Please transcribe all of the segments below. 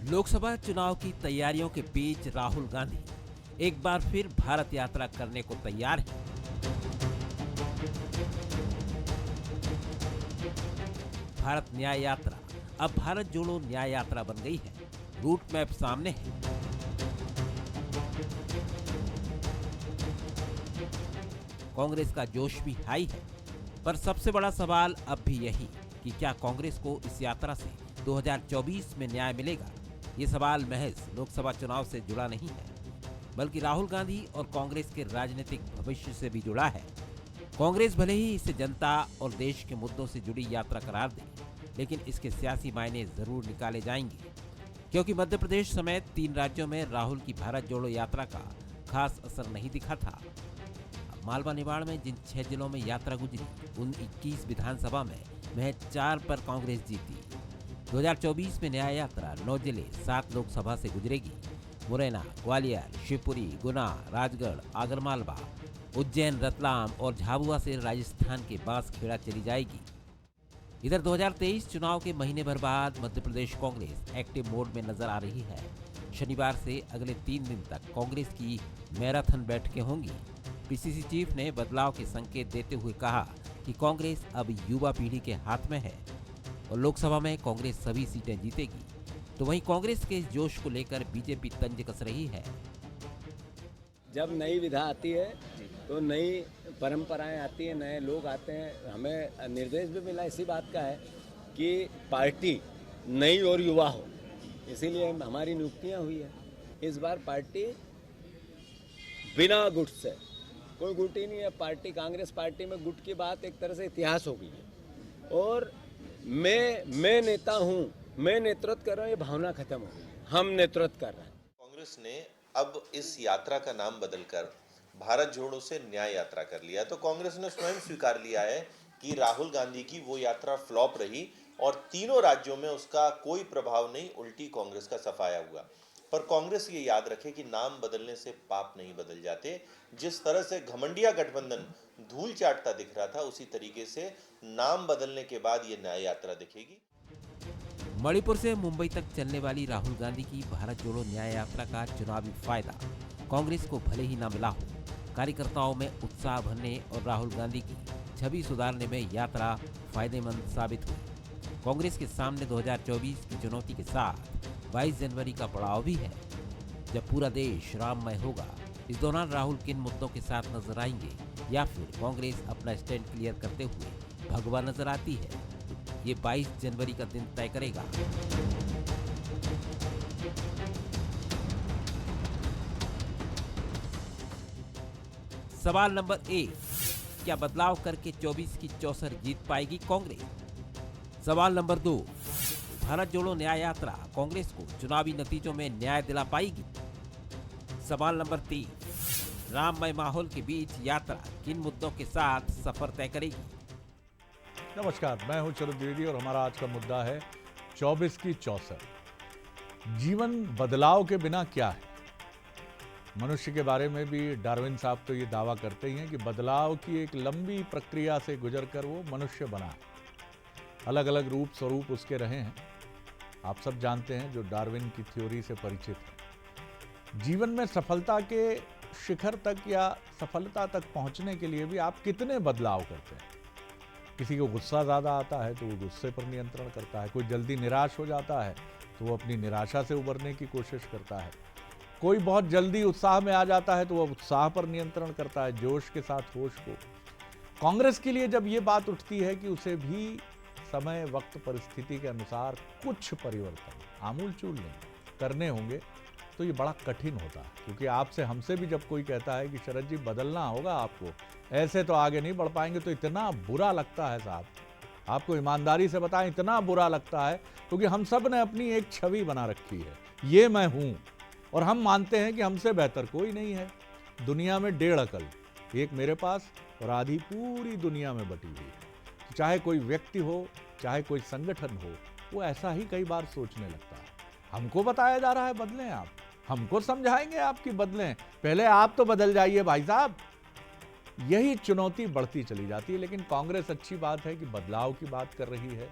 लोकसभा चुनाव की तैयारियों के बीच राहुल गांधी एक बार फिर भारत यात्रा करने को तैयार हैं। भारत न्याय यात्रा अब भारत जोड़ो न्याय यात्रा बन गई है। रूट मैप सामने है। कांग्रेस का जोश भी हाई है, पर सबसे बड़ा सवाल अब भी यही कि क्या कांग्रेस को इस यात्रा से 2024 में न्याय मिलेगा। ये सवाल महज लोकसभा चुनाव से जुड़ा नहीं है, बल्कि राहुल गांधी और कांग्रेस के राजनीतिक भविष्य से भी जुड़ा है। कांग्रेस भले ही इसे जनता और देश के मुद्दों से जुड़ी यात्रा करार दे, लेकिन इसके सियासी मायने जरूर निकाले जाएंगे, क्योंकि मध्य प्रदेश समेत 3 राज्यों में राहुल की भारत जोड़ो यात्रा का खास असर नहीं दिखा था। मालवा निमाड़ में जिन 6 जिलों में यात्रा गुजरी, उन 21 विधानसभा में महज 4 पर कांग्रेस जीती। 2024 में न्याय यात्रा 9 जिले 7 लोकसभा से गुजरेगी। मुरैना, ग्वालियर, शिवपुरी, गुना, राजगढ़, आगरमालवा, उज्जैन, रतलाम और झाबुआ से राजस्थान के बांसखेड़ा चली जाएगी। इधर 2023 चुनाव के महीने भर बाद मध्य प्रदेश कांग्रेस एक्टिव मोड में नजर आ रही है। शनिवार से अगले 3 दिन तक कांग्रेस की मैराथन बैठकें होंगी। पीसीसी चीफ ने बदलाव के संकेत देते हुए कहा कि कांग्रेस अब युवा पीढ़ी के हाथ में है और लोकसभा में कांग्रेस सभी सीटें जीतेगी। तो वहीं कांग्रेस के इस जोश को लेकर बीजेपी तंज कस रही है। जब नई विधा आती है तो नई परंपराएं आती हैं, नए लोग आते हैं। हमें निर्देश भी मिला इसी बात का है कि पार्टी नई और युवा हो, इसीलिए हमारी नियुक्तियां हुई है। इस बार पार्टी बिना गुट से, कोई गुट ही नहीं है पार्टी। कांग्रेस पार्टी में गुट की बात एक तरह से इतिहास हो गई है और मैं नेता हूं, मैं नेतृत्व कर रहा हूं, ये भावना खत्म हो गई। हम नेतृत्व कर रहे हैं। कांग्रेस ने अब इस यात्रा का नाम बदलकर भारत जोड़ो से न्याय यात्रा कर लिया। तो कांग्रेस ने स्वयं स्वीकार लिया है कि राहुल गांधी की वो यात्रा फ्लॉप रही और तीनों राज्यों में उसका कोई प्रभाव नहीं, उल्टी कांग्रेस का सफाया हुआ। पर कांग्रेस ये याद रखे कि नाम बदलने से पाप नहीं बदल जाते। जिस तरह से घमंडिया गठबंधन धूल चाटता दिख रहा था, उसी तरीके से नाम बदलने के बाद ये न्याय यात्रा दिखेगी। मणिपुर से मुंबई तक चलने वाली राहुल गांधी की भारत जोड़ो न्याय यात्रा का चुनावी फायदा कांग्रेस को भले ही न मिला हो, कार्यकर्ताओं में उत्साह भरने और राहुल गांधी की छवि सुधारने में यात्रा फायदेमंद साबित हुई। कांग्रेस के सामने 2024 की चुनौती के साथ 22 जनवरी का पड़ाव भी है, जब पूरा देश राममय होगा। इस दौरान राहुल किन मुद्दों के साथ नजर आएंगे या फिर कांग्रेस अपना स्टैंड क्लियर करते हुए भगवा नजर आती है, ये 22 जनवरी का दिन तय करेगा। सवाल नंबर 1, क्या बदलाव करके 24 की 64 जीत पाएगी कांग्रेस? सवाल नंबर 2, भारत जोड़ो न्याय यात्रा कांग्रेस को चुनावी नतीजों में न्याय दिला पाएगी? सवाल नंबर 3, राममय माहौल के बीच यात्रा किन मुद्दों के साथ सफर तय करेगी? नमस्कार, मैं हूं शरद द्विवेदी और हमारा आज का मुद्दा है 24 की 64। जीवन बदलाव के बिना क्या है? मनुष्य के बारे में भी डार्विन साहब तो ये दावा करते ही हैं कि बदलाव की एक लंबी प्रक्रिया से गुजरकर वो मनुष्य बना है। अलग अलग रूप स्वरूप उसके रहे हैं। आप सब जानते हैं जो डार्विन की थ्योरी से परिचित है। जीवन में सफलता के शिखर तक या सफलता तक पहुंचने के लिए भी आप कितने बदलाव करते हैं। किसी को गुस्सा ज़्यादा आता है तो वो गुस्से पर नियंत्रण करता है। कोई जल्दी निराश हो जाता है तो वो अपनी निराशा से उबरने की कोशिश करता है। कोई बहुत जल्दी उत्साह में आ जाता है तो वो उत्साह पर नियंत्रण करता है, जोश के साथ होश को। कांग्रेस के लिए जब ये बात उठती है कि उसे भी समय, वक्त, परिस्थिति के अनुसार कुछ परिवर्तन आमूलचूल नहीं करने होंगे, तो ये बड़ा कठिन होता है। क्योंकि आपसे, हमसे भी जब कोई कहता है कि शरद जी बदलना होगा आपको, ऐसे तो आगे नहीं बढ़ पाएंगे, तो इतना बुरा लगता है साहब। आपको ईमानदारी से बताएं, इतना बुरा लगता है क्योंकि हम सब ने अपनी एक छवि बना रखी है, ये मैं हूँ, और हम मानते हैं कि हमसे बेहतर कोई नहीं है। दुनिया में 1.5 अकल, एक मेरे पास और आधी पूरी दुनिया में बटी हुई है। चाहे कोई व्यक्ति हो, चाहे कोई संगठन हो, वो ऐसा ही कई बार सोचने लगता है। हमको बताया जा रहा है बदलें आप, हमको समझाएंगे आपकी बदलें, पहले आप तो बदल जाइए भाई साहब। यही चुनौती बढ़ती चली जाती है। लेकिन कांग्रेस, अच्छी बात है कि बदलाव की बात कर रही है।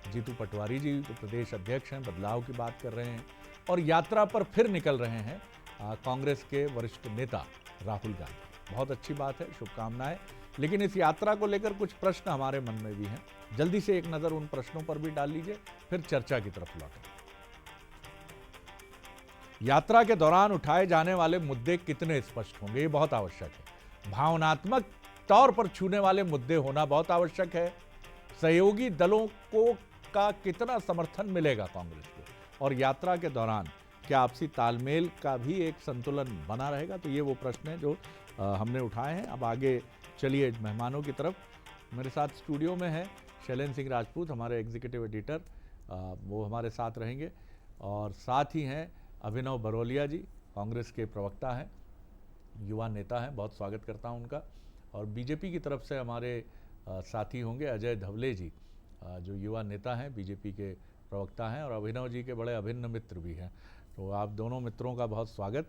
जीतू पटवारी जी जो प्रदेश अध्यक्ष हैं, बदलाव की बात कर रहे हैं और यात्रा पर फिर निकल रहे हैं कांग्रेस के वरिष्ठ नेता राहुल गांधी। बहुत अच्छी बात है, शुभकामनाएं। लेकिन इस यात्रा को लेकर कुछ प्रश्न हमारे मन में भी हैं। जल्दी से एक नज़र उन प्रश्नों पर भी डाल लीजिए, फिर चर्चा की तरफ लौटें। यात्रा के दौरान उठाए जाने वाले मुद्दे कितने स्पष्ट होंगे, ये बहुत आवश्यक है। भावनात्मक तौर पर छूने वाले मुद्दे होना बहुत आवश्यक है। सहयोगी दलों को का कितना समर्थन मिलेगा कांग्रेस को, और यात्रा के दौरान क्या आपसी तालमेल का भी एक संतुलन बना रहेगा, तो ये वो प्रश्न हैं जो हमने उठाए हैं। अब आगे चलिए मेहमानों की तरफ। मेरे साथ स्टूडियो में है शैलेंद्र सिंह राजपूत, हमारे एग्जीक्यूटिव एडिटर, वो हमारे साथ रहेंगे, और साथ ही हैं अभिनव बरोलिया जी, कांग्रेस के प्रवक्ता हैं, युवा नेता हैं, बहुत स्वागत करता हूं उनका। और बीजेपी की तरफ से हमारे साथी होंगे अजय धवले जी, जो युवा नेता हैं, बीजेपी के प्रवक्ता हैं, और अभिनव जी के बड़े अभिन्न मित्र भी हैं। तो आप दोनों मित्रों का बहुत स्वागत।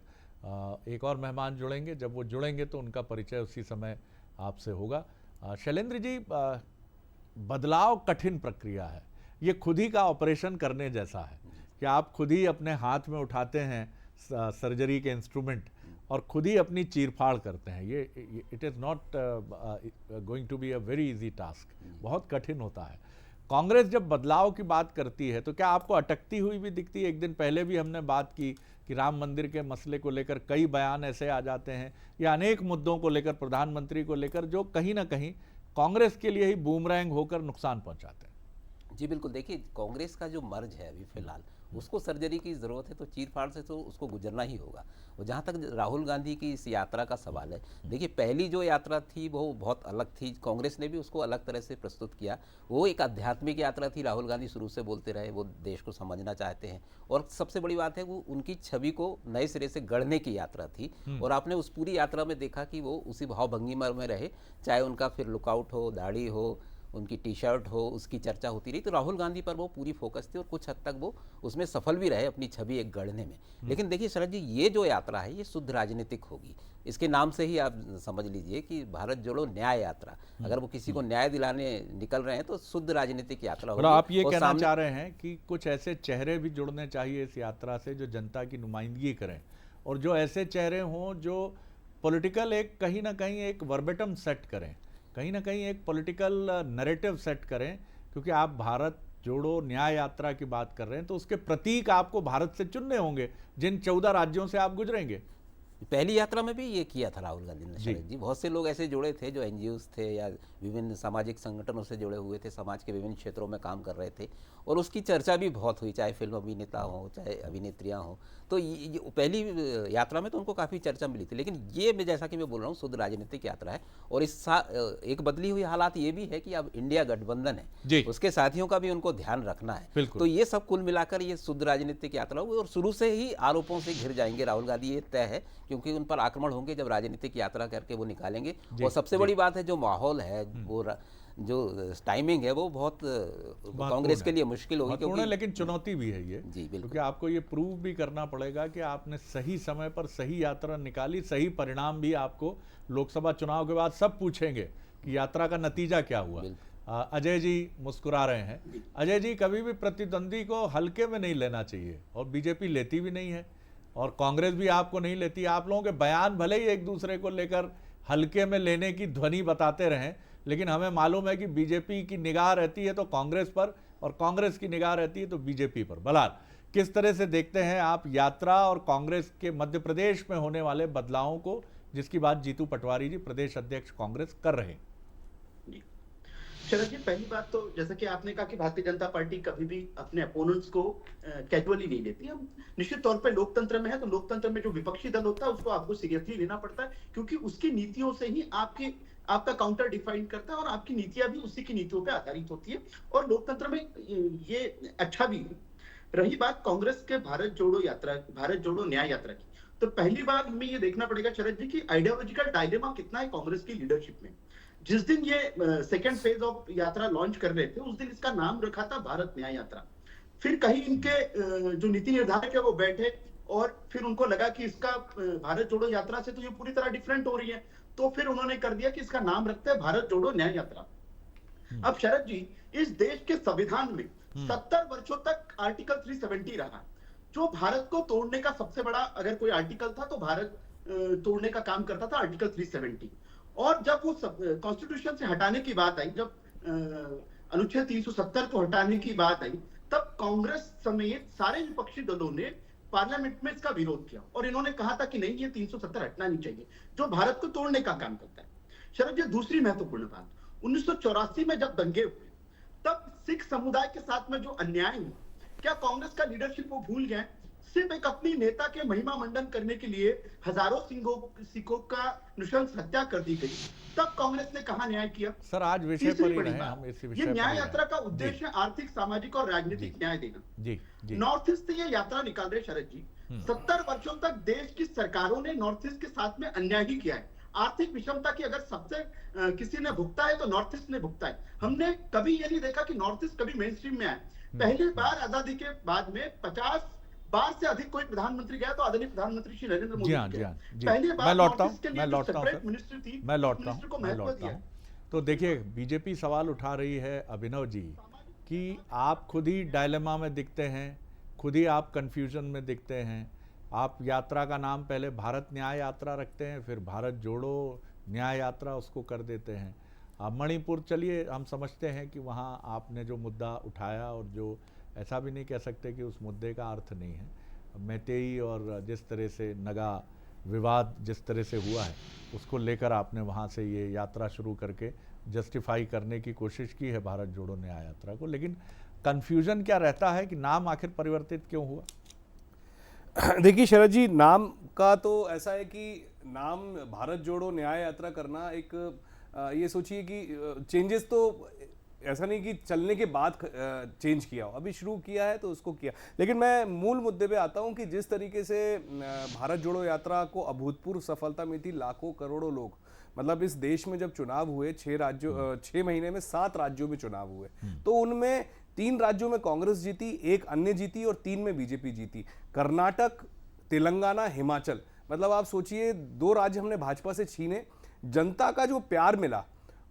एक और मेहमान जुड़ेंगे, जब वो जुड़ेंगे तो उनका परिचय उसी समय आपसे होगा। शैलेंद्र जी, बदलाव कठिन प्रक्रिया है, ये खुद ही का ऑपरेशन करने जैसा है कि आप खुद ही अपने हाथ में उठाते हैं सर्जरी के इंस्ट्रूमेंट और खुद ही अपनी चीरफाड़ करते हैं। ये it is not going to be a very easy task, बहुत कठिन होता है। कांग्रेस जब बदलाव की बात करती है तो क्या आपको अटकती हुई भी दिखती है? एक दिन पहले भी हमने बात की कि राम मंदिर के मसले को लेकर कई बयान ऐसे आ जाते हैं या अनेक मुद्दों को लेकर, प्रधानमंत्री को लेकर, जो कहीं ना कहीं कांग्रेस के लिए ही बूमरैंग होकर नुकसान पहुंचाते हैं। जी बिल्कुल, देखिए कांग्रेस का जो मर्ज है अभी फिलहाल, उसको सर्जरी की ज़रूरत है, तो चीरफाड़ से तो उसको गुजरना ही होगा। और जहाँ तक राहुल गांधी की इस यात्रा का सवाल है, देखिए पहली जो यात्रा थी वो बहुत अलग थी, कांग्रेस ने भी उसको अलग तरह से प्रस्तुत किया। वो एक आध्यात्मिक यात्रा थी, राहुल गांधी शुरू से बोलते रहे वो देश को समझना चाहते हैं, और सबसे बड़ी बात है वो उनकी छवि को नए सिरे से गढ़ने की यात्रा थी। और आपने उस पूरी यात्रा में देखा कि वो उसी भावभंगिमा में रहे, चाहे उनका फिर लुकआउट हो, दाढ़ी हो, उनकी टी शर्ट हो, उसकी चर्चा होती रही। तो राहुल गांधी पर वो पूरी फोकस थी और कुछ हद तक वो उसमें सफल भी रहे अपनी छवि एक गढ़ने में। लेकिन देखिए शरद जी, ये जो यात्रा है ये शुद्ध राजनीतिक होगी। इसके नाम से ही आप समझ लीजिए कि भारत जोड़ो न्याय यात्रा। अगर वो किसी को न्याय दिलाने निकल रहे हैं तो शुद्ध राजनीतिक यात्रा होगी। और आप ये कहना चाह रहे हैं कि कुछ ऐसे चेहरे भी जुड़ने चाहिए इस यात्रा से जो जनता की नुमाइंदगी करें, और जो ऐसे चेहरे हों जो पॉलिटिकल एक कहीं ना कहीं एक वर्बेटम सेट करें, कहीं ना कहीं एक पॉलिटिकल नैरेटिव सेट करें। क्योंकि आप भारत जोड़ो न्याय यात्रा की बात कर रहे हैं तो उसके प्रतीक आपको भारत से चुनने होंगे, जिन 14 राज्यों से आप गुजरेंगे। पहली यात्रा में भी ये किया था राहुल गांधी ने शरद जी। बहुत से लोग ऐसे जुड़े थे जो एनजीओस थे या विभिन्न सामाजिक संगठनों से जुड़े हुए थे, समाज के विभिन्न क्षेत्रों में काम कर रहे थे, और उसकी चर्चा भी बहुत हुई, चाहे फिल्म अभिनेता हो चाहे अभिनेत्रियां हो। तो ये पहली यात्रा में तो उनको काफ़ी चर्चा मिली थी। लेकिन ये मैं जैसा कि मैं बोल रहा हूँ शुद्ध राजनीतिक यात्रा है। और इस एक बदली हुई हालात ये भी है कि अब इंडिया गठबंधन है, उसके साथियों का भी उनको ध्यान रखना है। तो ये सब कुल मिलाकर ये शुद्ध राजनीतिक यात्रा हुई, और शुरू से ही आरोपों से घिर जाएंगे राहुल गांधी, ये तय है, क्योंकि उन पर आक्रमण होंगे जब राजनीतिक यात्रा करके वो निकालेंगे। और सबसे बड़ी बात है जो माहौल है, वो जो टाइमिंग है वो बहुत कांग्रेस के लिए मुश्किल होगी, क्योंकि लेकिन चुनौती भी है ये। जी बिल्कुल, क्योंकि आपको ये प्रूव भी करना पड़ेगा कि आपने सही समय पर सही यात्रा निकाली, सही परिणाम भी आपको लोकसभा चुनाव के बाद सब पूछेंगे कि यात्रा का नतीजा क्या हुआ। अजय जी मुस्कुरा रहे हैं। अजय जी, कभी भी प्रतिद्वंदी को हल्के में नहीं लेना चाहिए, और बीजेपी लेती भी नहीं है और कांग्रेस भी आपको नहीं लेती। आप लोगों के बयान भले ही एक दूसरे को लेकर हल्के में लेने की ध्वनि बताते रहें, लेकिन हमें मालूम है कि बीजेपी की निगाह रहती है तो कांग्रेस पर, और कांग्रेस की निगाह रहती है तो बीजेपी पर। बहरहाल, किस तरह से देखते हैं आप यात्रा और कांग्रेस के मध्य प्रदेश में होने वाले बदलावों को, जिसकी बात जीतू पटवारी जी, प्रदेश अध्यक्ष कांग्रेस, कर रहे हैं? शरद जी, पहली बात तो जैसा कि आपने कहा कि भारतीय जनता पार्टी कभी भी अपने अपोनेंट्स को कैजुअली नहीं लेती। हम निश्चित तौर पे लोकतंत्र में है, तो लोकतंत्र में जो विपक्षी दल होता है उसको आपको सीरियसली लेना पड़ता है, क्योंकि उसकी नीतियों से ही आपका काउंटर डिफाइन करता है, और आपकी नीतियां भी उसी की नीतियों पे आधारित होती है, और लोकतंत्र में ये अच्छा भी है। रही बात कांग्रेस के भारत जोड़ो न्याय यात्रा की, तो पहली बार हमें ये देखना पड़ेगा शरद जी की आइडियोलॉजिकल डायलेमा कितना है कांग्रेस की लीडरशिप में। जिस दिन ये सेकेंड फेज ऑफ यात्रा लॉन्च कर रहे थे, उस दिन इसका नाम रखा था भारत न्याय यात्रा। फिर कहीं इनके जो नीति निर्धारक है वो बैठे, और फिर उनको लगा कि इसका भारत जोड़ो यात्रा से तो ये पूरी तरह डिफरेंट हो रही है, तो फिर उन्होंने कर दिया कि इसका नाम रखते हैं भारत जोड़ो न्याय यात्रा। अब शरद जी, इस देश के संविधान में 70 वर्षों तक आर्टिकल 370 रहा, जो भारत को तोड़ने का सबसे बड़ा अगर कोई आर्टिकल था तो भारत तोड़ने का काम करता था आर्टिकल 370। और जब वो कॉन्स्टिट्यूशन से हटाने की बात आई, जब अनुच्छेद 370 को हटाने की बात आई, तब कांग्रेस समेत सारे विपक्षी दलों ने पार्लियामेंट में इसका विरोध किया और इन्होंने कहा था कि नहीं, ये 370 हटना नहीं चाहिए, जो भारत को तोड़ने का काम करता है। शरद जी, दूसरी महत्वपूर्ण बात, 1984 में जब दंगे हुए, तब सिख समुदाय के साथ में जो अन्याय हुआ, क्या कांग्रेस का लीडरशिप वो भूल गए? सिर्फ एक अपनी नेता के महिमा मंडन करने के लिए हजारों सिखों का नृशंस हत्या कर दी गई, तब कांग्रेस ने कहा न्याय किया। सर आज विषय पर ही रहे, हम इसी विषय ये पर न्याय ही यात्रा रहे। का उद्देश्य आर्थिक, सामाजिक और राजनीतिक न्याय देना। जी जी नॉर्थ ईस्ट से ये यात्रा निकाल रहे शरद जी। 70 वर्षों तक देश की सरकारों ने नॉर्थ ईस्ट के साथ में अन्याय ही किया है। आर्थिक विषमता की अगर सबसे किसी ने भुगता है तो नॉर्थ ईस्ट ने भुगता है। हमने कभी ये नहीं देखा कि नॉर्थ ईस्ट कभी मेन स्ट्रीम में आए। पहली बार आजादी के बाद में 50 बार से अधिक कोई प्रधानमंत्री गया तो आदरणीय प्रधानमंत्री श्री नरेंद्र मोदी गए। पहली बार मैं लौटता नॉर्थ ईस्ट के लिए जो सेपरेट हूं मिनिस्ट्री थी, मैं लौटता मिनिस्टर को महत्व दिया। तो देखिए, बीजेपी सवाल उठा रही है अभिनव जी कि आप खुद ही डायलेमा में दिखते हैं, खुद ही आप कंफ्यूजन में दिखते हैं। आप यात्रा का नाम पहले भारत न्याय यात्रा रखते हैं, फिर भारत जोड़ो न्याय यात्रा उसको कर देते हैं। अब मणिपुर, चलिए हम समझते हैं कि वहाँ आपने जो मुद्दा उठाया, और जो ऐसा भी नहीं कह सकते कि उस मुद्दे का अर्थ नहीं है। मैतेई और जिस तरह से नगा विवाद जिस तरह से हुआ है, उसको लेकर आपने वहाँ से ये यात्रा शुरू करके जस्टिफाई करने की कोशिश की है भारत जोड़ो न्याय यात्रा को। लेकिन कन्फ्यूजन क्या रहता है कि नाम आखिर परिवर्तित क्यों हुआ? देखिए शरद जी, नाम का तो ऐसा है कि नाम भारत जोड़ो न्याय यात्रा करना एक ये सोचिए कि चेंजेस तो ऐसा नहीं कि चलने के बाद चेंज किया हो, अभी शुरू किया है तो उसको किया। लेकिन मैं मूल मुद्दे पे आता हूँ कि जिस तरीके से भारत जोड़ो यात्रा को अभूतपूर्व सफलता मिली थी, लाखों करोड़ों लोग, मतलब इस देश में जब चुनाव हुए 6 महीने में 7 राज्यों में चुनाव हुए, तो उनमें 3 राज्यों में कांग्रेस जीती, 1 अन्य जीती और 3 में बीजेपी जीती। कर्नाटक, तेलंगाना, हिमाचल, मतलब आप सोचिए 2 राज्य हमने भाजपा से छीने। जनता का जो प्यार मिला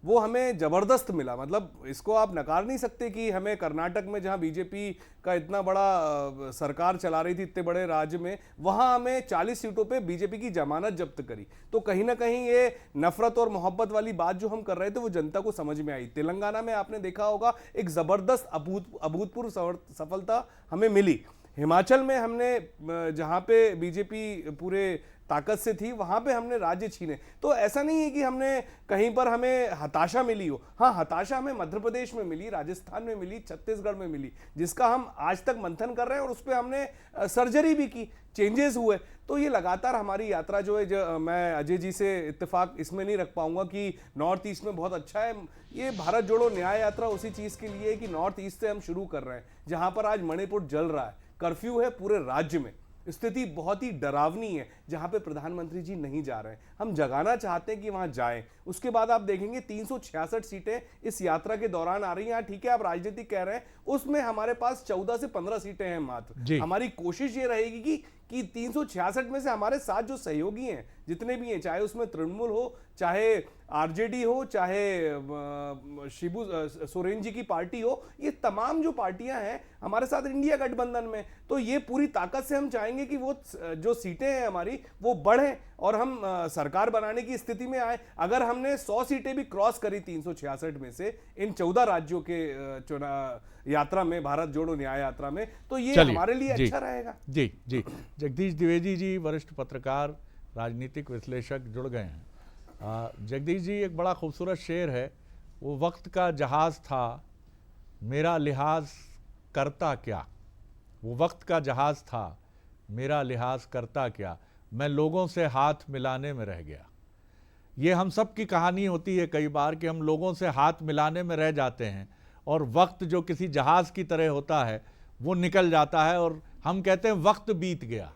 वो हमें जबरदस्त मिला, मतलब इसको आप नकार नहीं सकते कि हमें कर्नाटक में, जहां बीजेपी का इतना बड़ा सरकार चला रही थी इतने बड़े राज्य में, वहां हमें 40 सीटों पे बीजेपी की जमानत जब्त करी। तो कहीं ना कहीं ये नफरत और मोहब्बत वाली बात जो हम कर रहे थे वो जनता को समझ में आई। तेलंगाना में आपने देखा होगा एक जबरदस्त अभूतपूर्व सफलता हमें मिली। हिमाचल में हमने, जहां पे बीजेपी पूरे ताकत से थी, वहां पे हमने राज्य छीने। तो ऐसा नहीं है कि हमने कहीं पर हमें हताशा मिली हो। हाँ, हताशा हमें मध्य प्रदेश में मिली, राजस्थान में मिली, छत्तीसगढ़ में मिली, जिसका हम आज तक मंथन कर रहे हैं और उस पर हमने सर्जरी भी की, चेंजेस हुए। तो ये लगातार हमारी यात्रा जो है, मैं अजय जी से इत्तेफाक इसमें नहीं रख पाऊंगा कि नॉर्थ ईस्ट में बहुत अच्छा है। ये भारत जोड़ो न्याय यात्रा उसी चीज के लिए है कि नॉर्थ ईस्ट से हम शुरू कर रहे हैं, जहां पर आज मणिपुर जल रहा है, कर्फ्यू है पूरे राज्य में, स्थिति बहुत ही डरावनी है, जहां पे प्रधानमंत्री जी नहीं जा रहे हैं। हम जगाना चाहते हैं कि वहां जाएं। उसके बाद आप देखेंगे 366 सीटें इस यात्रा के दौरान आ रही हैं। ठीक है, आप राजनीति कह रहे हैं, उसमें हमारे पास 14 से 15 सीटें हैं मात्र। हमारी कोशिश ये रहेगी कि 366 में से हमारे साथ जो सहयोगी हैं, जितने भी हैं, चाहे उसमें तृणमूल हो, चाहे आरजेडी हो, चाहे शिबू सोरेन जी की पार्टी हो, ये तमाम जो पार्टियां हैं हमारे साथ इंडिया गठबंधन में, तो ये पूरी ताकत से हम चाहेंगे कि वो जो सीटें हैं हमारी वो बढ़ें और हम सरकार बनाने की स्थिति में आए। अगर हमने 100 सीटें भी क्रॉस करी 366 में से इन 14 राज्यों के चुनाव यात्रा में, भारत जोड़ो न्याय यात्रा में, तो ये हमारे लिए अच्छा रहेगा। जी जी, जगदीश द्विवेदी जी वरिष्ठ पत्रकार, राजनीतिक विश्लेषक जुड़ गए हैं। जगदीश जी, एक बड़ा खूबसूरत शेर है, वो वक्त का जहाज था मेरा लिहाज करता क्या, वो वक्त का जहाज था मेरा लिहाज करता क्या, मैं लोगों से हाथ मिलाने में रह गया। ये हम सब की कहानी होती है कई बार कि हम लोगों से हाथ मिलाने में रह जाते हैं और वक्त जो किसी जहाज की तरह होता है वो निकल जाता है और हम कहते हैं वक्त बीत गया,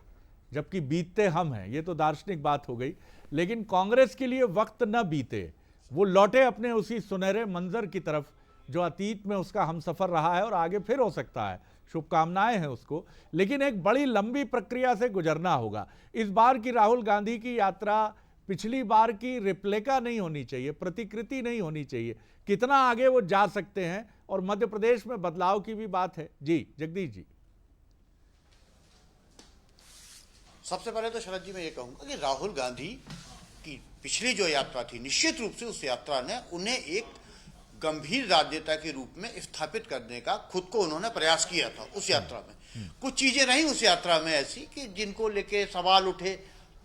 जबकि बीतते हम हैं। ये तो दार्शनिक बात हो गई। लेकिन कांग्रेस के लिए वक्त न बीते, वो लौटे अपने उसी सुनहरे मंजर की तरफ जो अतीत में उसका हमसफर रहा है और आगे फिर हो सकता है। शुभकामनाएं हैं उसको, लेकिन एक बड़ी लंबी प्रक्रिया से गुजरना होगा। इस बार की राहुल गांधी की यात्रा पिछली बार की रिप्लिका नहीं होनी चाहिए, प्रतिकृति नहीं होनी चाहिए। कितना आगे वो जा सकते हैं और मध्य प्रदेश में बदलाव की भी बात है। जी जगदीश जी। सबसे पहले तो शरद जी मैं ये कहूंगा कि राहुल गांधी की पिछली जो यात्रा थी, निश्चित रूप से उस यात्रा ने उन्हें एक गंभीर राजनेता के रूप में स्थापित करने का खुद को उन्होंने प्रयास किया था। उस यात्रा में कुछ चीजें रही उस यात्रा में ऐसी कि जिनको लेके सवाल उठे।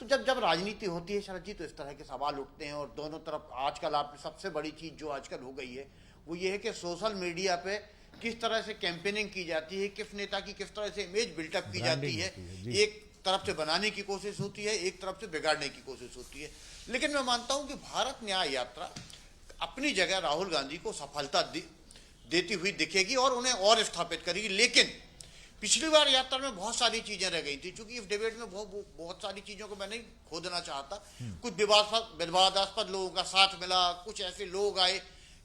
तो जब राजनीति होती है शरद जी, तो इस तरह के सवाल उठते हैं। और दोनों तरफ आजकल आप सबसे बड़ी चीज जो आजकल हो गई है वो ये है कि सोशल मीडिया पे किस तरह से कैंपेनिंग की जाती है, किस नेता की किस तरह से इमेज बिल्टअप की जाती है। एक तरफ से बनाने की कोशिश होती है, एक तरफ से बिगाड़ने की कोशिश होती है। लेकिन मैं मानता हूं कि भारत न्याय यात्रा अपनी जगह राहुल गांधी को सफलता देती हुई दिखेगी और उन्हें और स्थापित करेगी। लेकिन पिछली बार यात्रा में बहुत सारी चीजें रह गई थी, क्योंकि इस डिबेट में बहुत सारी चीजों को मैं नहीं खोदना चाहता। कुछ विवादास्पद लोगों का साथ मिला, कुछ ऐसे लोग आए।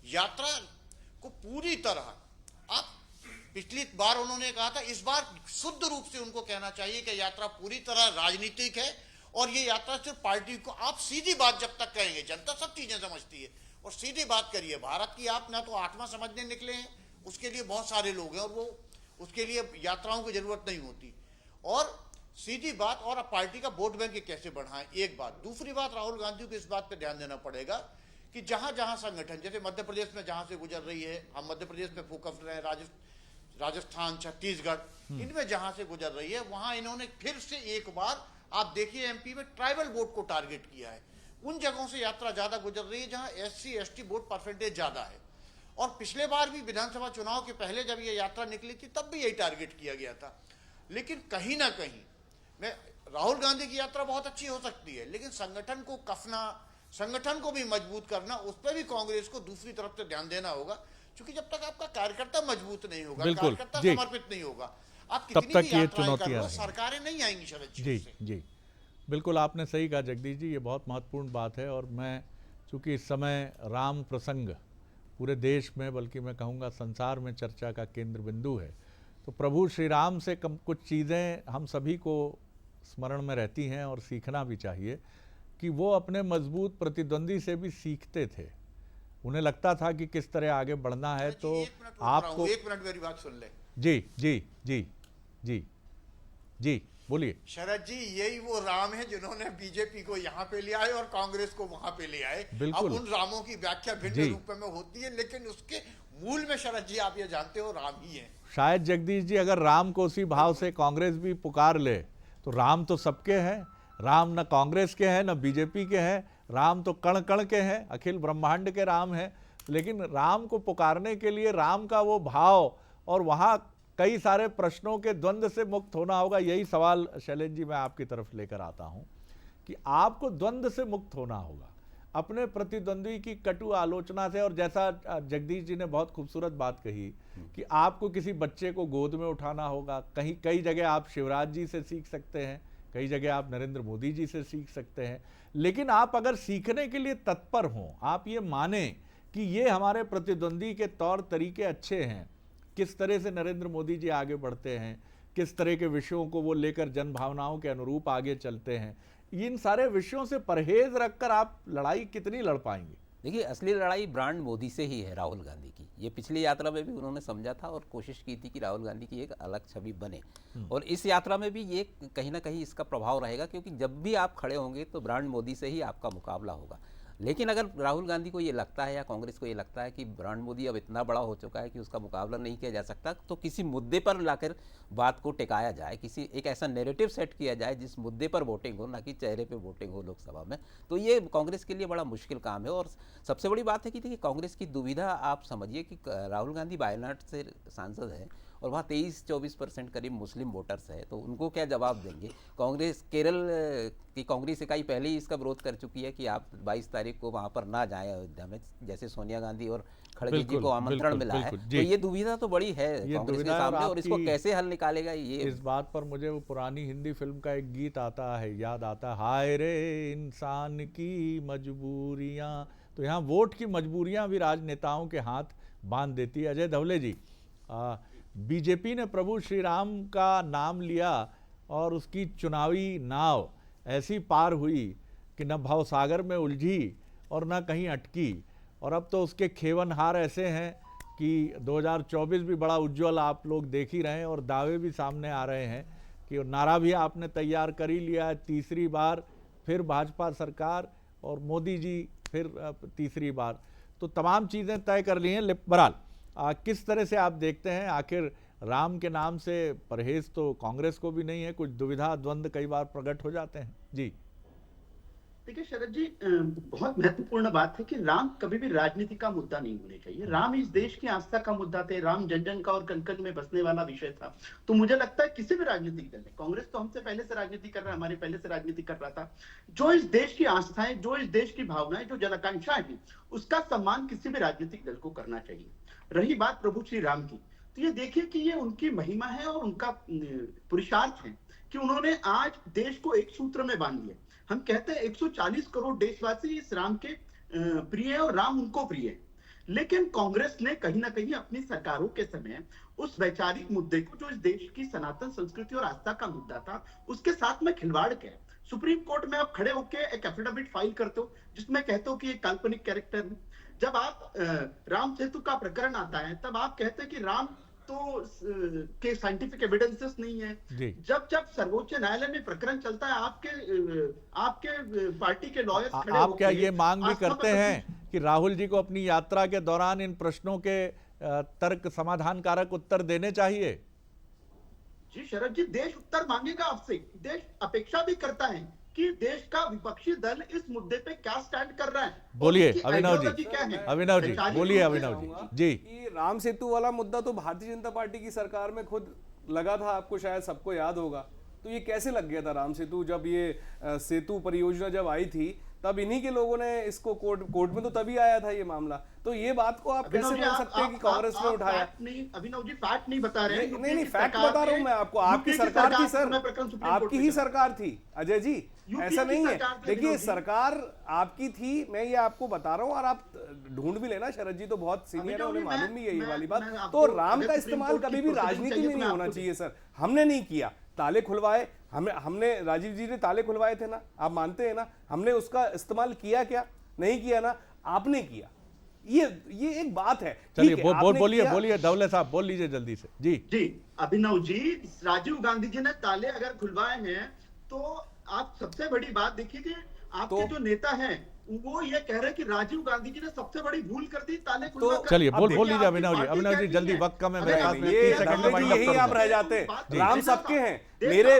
यात्रा को पूरी तरह आप पिछली बार उन्होंने कहा था, इस बार शुद्ध रूप से उनको कहना चाहिए कि यात्रा पूरी तरह राजनीतिक है और ये यात्रा सिर्फ पार्टी को, आप सीधी बात जब तक कहेंगे, जनता सब चीजें समझती है, और सीधी बात करिए। भारत की आप ना तो आत्मा समझने निकले हैं, उसके लिए बहुत सारे लोग हैं और वो उसके लिए यात्राओं की जरूरत नहीं होती। और सीधी बात, और अब पार्टी का वोट बैंक कैसे बढ़ाएं, एक बात। दूसरी बात, राहुल गांधी को इस बात पर ध्यान देना पड़ेगा कि जहां जहां संगठन, जैसे मध्य प्रदेश में जहां से गुजर रही है, हम मध्य प्रदेश में फोकस रहे हैं, राजस्थान, छत्तीसगढ़, इनमें जहां से गुजर रही है वहां इन्होंने फिर से एक बार, आप देखिए एमपी में ट्राइबल वोट को टारगेट किया है। उन जगहों से यात्रा ज्यादा गुजर रही है जहां एससी एसटी वोट परसेंटेज ज्यादा है। और पिछले बार भी विधानसभा चुनाव के पहले जब ये यात्रा निकली थी तब भी यही टारगेट किया गया था। लेकिन कहीं ना कहीं मैं, राहुल गांधी की यात्रा बहुत अच्छी हो सकती है, लेकिन संगठन को कसना, संगठन को भी मजबूत करना, उस पर भी कांग्रेस को दूसरी तरफ से ध्यान देना होगा। क्योंकि जब तक आपका कार्यकर्ता मजबूत नहीं होगा, कार्यकर्ता समर्पित नहीं होगा, आप तब कितनी तक भी ये यात्राएं चुनौतियां करो, रहेंगी। सरकारें नहीं आएंगी शरद जी जी बिल्कुल आपने सही कहा जगदीश जी, ये बहुत महत्वपूर्ण बात है। और मैं चूंकि इस समय राम प्रसंग पूरे देश में, बल्कि मैं कहूँगा संसार में चर्चा का केंद्र बिंदु है, तो प्रभु श्री राम से कुछ चीज़ें हम सभी को स्मरण में रहती हैं और सीखना भी चाहिए कि वो अपने मजबूत प्रतिद्वंदी से भी सीखते थे। उन्हें लगता था कि किस तरह आगे बढ़ना है। तो आपको एक मिनट मेरी बात सुन ले। जी जी जी जी जी बोलिए। शरद जी, यही वो राम है जिन्होंने बीजेपी को यहाँ पे ले आए और कांग्रेस को वहां पे ले आए। बिल्कुल। अब उन रामों की व्याख्या भिन्न रूप में होती है, लेकिन उसके मूल में शरद जी आप ये जानते हो राम ही है। शायद जगदीश जी अगर राम को उसी भाव से कांग्रेस भी पुकार ले तो राम तो सबके हैं। राम न कांग्रेस के हैं न बीजेपी के हैं, राम तो कण कण के हैं, अखिल ब्रह्मांड के राम हैं। लेकिन राम को पुकारने के लिए राम का वो भाव और वहाँ कई सारे प्रश्नों के द्वंद्व से मुक्त होना होगा। यही सवाल शैलेंद्र जी मैं आपकी तरफ लेकर आता हूँ कि आपको द्वंद्व से मुक्त होना होगा, अपने प्रतिद्वंदी की कटु आलोचना से। और जैसा जगदीश जी ने बहुत खूबसूरत बात कही कि आपको किसी बच्चे को गोद में उठाना होगा। कई जगह आप शिवराज जी से सीख सकते हैं, कई जगह आप नरेंद्र मोदी जी से सीख सकते हैं। लेकिन आप अगर सीखने के लिए तत्पर हों, आप ये माने कि ये हमारे प्रतिद्वंदी के तौर तरीके अच्छे हैं, किस तरह से नरेंद्र मोदी जी आगे बढ़ते हैं, किस तरह के विषयों को वो लेकर जन भावनाओं के अनुरूप आगे चलते हैं, इन सारे विषयों से परहेज रखकर आप लड़ाई कितनी लड़ पाएंगे? देखिए, असली लड़ाई ब्रांड मोदी से ही है, राहुल गांधी की। ये पिछली यात्रा में भी उन्होंने समझा था और कोशिश की थी कि राहुल गांधी की एक अलग छवि बने, और इस यात्रा में भी ये कहीं ना कहीं इसका प्रभाव रहेगा, क्योंकि जब भी आप खड़े होंगे तो ब्रांड मोदी से ही आपका मुकाबला होगा। लेकिन अगर राहुल गांधी को ये लगता है या कांग्रेस को ये लगता है कि ब्रांड मोदी अब इतना बड़ा हो चुका है कि उसका मुकाबला नहीं किया जा सकता, तो किसी मुद्दे पर लाकर बात को टिकाया जाए, किसी एक ऐसा नैरेटिव सेट किया जाए जिस मुद्दे पर वोटिंग हो, ना कि चेहरे पे वोटिंग हो लोकसभा में, तो ये कांग्रेस के लिए बड़ा मुश्किल काम है। और सबसे बड़ी बात है कि देखिए, कांग्रेस की दुविधा आप समझिए कि राहुल गांधी वायनाड से सांसद है और वहाँ 23-24% करीब मुस्लिम वोटर्स है, तो उनको क्या जवाब देंगे? कांग्रेस केरल की कांग्रेस इकाई पहले ही इसका विरोध कर चुकी है कि आप 22 तारीख को वहाँ पर ना जाएं अयोध्या में, जैसे सोनिया गांधी और खड़गे जी को आमंत्रण मिला है। तो ये दुविधा तो बड़ी है कांग्रेस के सामने, और इसको कैसे हल निकालेगा ये। इस बात पर मुझे वो पुरानी हिंदी फिल्म का एक गीत आता है, याद आता है, हाय रे इंसान की मजबूरियां। तो यहाँ वोट की मजबूरियां भी राजनेताओं के हाथ बांध देती है। अजय धवले जी, बीजेपी ने प्रभु श्री राम का नाम लिया और उसकी चुनावी नाव ऐसी पार हुई कि न भवसागर में उलझी और न कहीं अटकी, और अब तो उसके खेवनहार ऐसे हैं कि 2024 भी बड़ा उज्जवल आप लोग देख ही रहे हैं और दावे भी सामने आ रहे हैं कि नारा भी आपने तैयार कर ही लिया है, तीसरी बार फिर भाजपा सरकार और मोदी जी फिर तीसरी बार, तो तमाम चीज़ें तय कर ली हैं। बहरहाल किस तरह से आप देखते हैं, आखिर राम के नाम से परहेज तो कांग्रेस को भी नहीं है, कुछ दुविधा द्वंद्व कई बार प्रकट हो जाते हैं। जी देखिए शरद जी, बहुत महत्वपूर्ण बात है कि राम कभी भी राजनीति का मुद्दा नहीं होने चाहिए। राम इस देश की आस्था का मुद्दा थे, राम जन जन का और कण कण में बसने वाला विषय था। तो मुझे लगता है किसी भी राजनीतिक दल ने, कांग्रेस तो हमसे पहले से राजनीति कर रहा है, हमारे पहले से राजनीति कर रहा था, जो इस देश की आस्थाएं, जो इस देश की भावनाएं, जो जनाकांक्षाएं हैं, उसका सम्मान किसी भी राजनीतिक दल को करना चाहिए। रही बात प्रभु श्री राम की, तो ये देखिए कि ये उनकी महिमा है और उनका पुरुषार्थ है कि उन्होंने आज देश को एक सूत्र में बांध दिया। हम कहते हैं 140 करोड़ देशवासी इस राम के प्रिय है और राम उनको प्रिय है, लेकिन कांग्रेस ने कहीं ना कहीं अपनी सरकारों के समय उस वैचारिक मुद्दे को, जो इस देश की सनातन संस्कृति और आस्था का मुद्दा था, उसके साथ में खिलवाड़ किया। सुप्रीम कोर्ट में आप खड़े होकर एक एफिडेविट फाइल करते हो जिसमें कहते हो कि एक काल्पनिक कैरेक्टर है। जब आप राम सेतु का प्रकरण आता है तब आप कहते हैं कि राम तो के साइंटिफिक एविडेंसेस नहीं है। जब जब सर्वोच्च न्यायालय में प्रकरण चलता है, आपके पार्टी के लॉयर्स खड़े आप क्या ये मांग भी करते हैं कि राहुल जी को अपनी यात्रा के दौरान इन प्रश्नों के तर्क समाधानकारक उत्तर देने चाहिए? जी शरद जी, देश उत्तर मांगेगा आपसे, देश अपेक्षा भी करता है कि देश का विपक्षी दल इस मुद्दे पे क्या स्टैंड कर रहा है। बोलिए अभिनव जी, अभिनव जी बोलिए। अभिनव जी कि राम सेतु वाला मुद्दा तो भारतीय जनता पार्टी की सरकार में खुद लगा था, आपको शायद सबको याद होगा। तो ये कैसे लग गया था राम सेतु? जब ये सेतु परियोजना जब आई थी तब इन्हीं के लोगों ने इसको कोर्ट में तो तभी आया था ये मामला। तो ये बात को आप कैसे बोल सकते हैं कि कांग्रेस ने उठाया? अभिनव जी फैक्ट नहीं बता रहे हैं। नहीं फैक्ट बता रहा हूं मैं आपको। आपकी सरकार थी सर, आपकी ही सरकार थी अजय जी, ऐसा नहीं है। देखिए सरकार आपकी थी, मैं ये आपको बता रहा हूं और आप ढूंढ भी लेना, शरद जी तो बहुत सीनियर है, उन्हें मालूम भी है ये वाली बात। तो राम का इस्तेमाल कभी भी राजनीति में नहीं होना चाहिए सर। हमने नहीं किया, ताले खुलवाए, हमने राजीव जी ने ताले खुलवाए थे ना, आप मानते हैं ना? हमने उसका इस्तेमाल किया क्या? नहीं किया ना, आपने किया। ये एक बात है। चलिए बोलिए दौले साहब, बोल लीजिए जल्दी से। जी अभिनव जी, राजीव गांधी जी ने ताले अगर खुलवाए हैं तो आप सबसे बड़ी बात देखिए कि आपके जो नेता हैं वो ये कह रहे हैं कि राजीव गांधी जी ने सबसे बड़ी भूल कर दी ताले खुलवा कर। चलिए बोल लीजिए अभिनव जी जल्दी, वक्त कम है मेरे पास में 30 सेकंड में वाइंड अप यही आप रह जाते हैं। राम सबके हैं, मेरे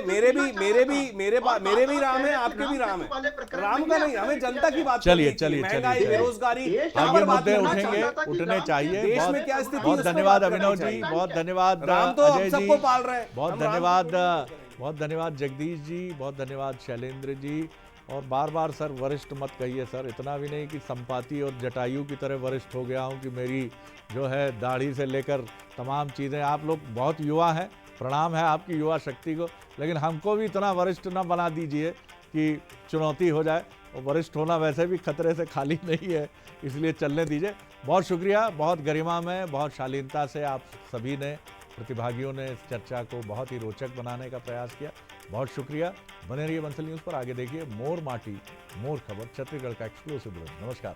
भी राम है, आपके भी राम है। राम का नहीं, हमें जनता की बात। चलिए महंगाई, बेरोजगारी, आगे मुद्दे उठने चाहिए। देश में क्या स्थिति, बहुत धन्यवाद अभिनव जी, बहुत धन्यवाद राम तो अजय जी, सबको पाल रहे हैं। बहुत धन्यवाद जगदीश जी, बहुत धन्यवाद शैलेंद्र जी। और बार बार सर वरिष्ठ मत कहिए सर, इतना भी नहीं कि संपाति और जटायु की तरह वरिष्ठ हो गया हूं कि मेरी जो है दाढ़ी से लेकर तमाम चीज़ें, आप लोग बहुत युवा हैं, प्रणाम है आपकी युवा शक्ति को, लेकिन हमको भी इतना वरिष्ठ ना बना दीजिए कि चुनौती हो जाए। और वरिष्ठ होना वैसे भी खतरे से खाली नहीं है, इसलिए चलने दीजिए। बहुत शुक्रिया, बहुत गरिमा में, बहुत शालीनता से आप सभी ने, प्रतिभागियों ने इस चर्चा को बहुत ही रोचक बनाने का प्रयास किया। बहुत शुक्रिया। बने रहिए बंसल न्यूज़ पर। आगे देखिए मोर माटी मोर खबर, छत्तीसगढ़ का एक्सक्लूसिव। नमस्कार।